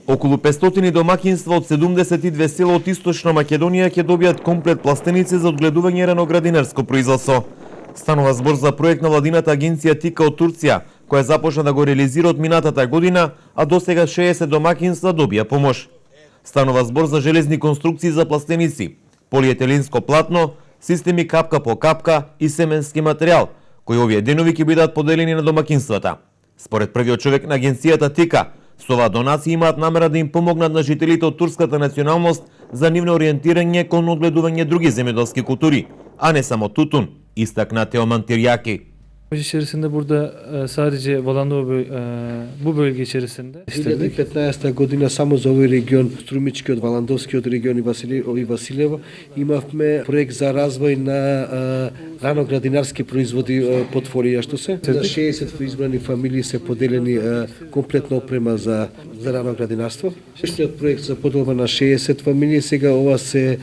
Околу 500 домакинства од 72 села од Источна Македонија ќе добијат комплет пластеници за одгледување рано-градинарско производство. Станува збор за проект на владината агенција ТИКА од Турција, која започна да го реализира од минатата година, а досега 60 домакинства добија помош. Станува збор за железни конструкции за пластеници, полиетиленско платно, системи капка по капка и семенски материјал, кои овие денови ќе бидат поделени на домакинствата. Според првиот човек на агенцијата ТИКА, со оваа донација имаат намера да им помогнат на жителите од турската националност за нивно ориентирање кон одгледување други земјоделски култури, а не само тутун, istakna Teoman Tiryaki. İçerisinde burada sadece Valandova bu bölge içerisinde. 2015 година само за овој регион, Струмичкиот, Валандовскиот регион и Василево, имавме проект за развој на рано-градинарски производи портфолија, што се за 60 избрани фамилии се поделени комплетна опрема за рано-градинарство. Шестиот проект за поделба на 60 фамилии, сега ова се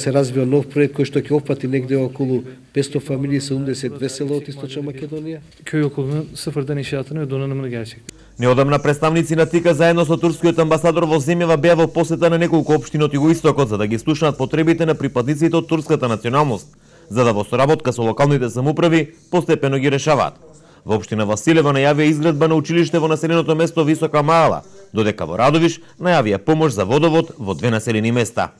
развива нов проект кој што ќе опфати негде околу 500 фамилии, 72 села од Источна Македонија. Köy okulunun sıfırdan inşaatını ve donanımını gerçekleştirdi. Неодамна представници на ТИКА заедно со турскиот амбасадор во земјава беа во посета на неколку општини од југоистокот за да ги слушнат потребите на припадниците од турската националност, за да во соработка со локалните самоуправи постепено ги решаваат. Во општина Василево најавија изградба на училиште во населеното место Висока Маала, додека во Радовиш најавија помош за водовод во 2 населени места.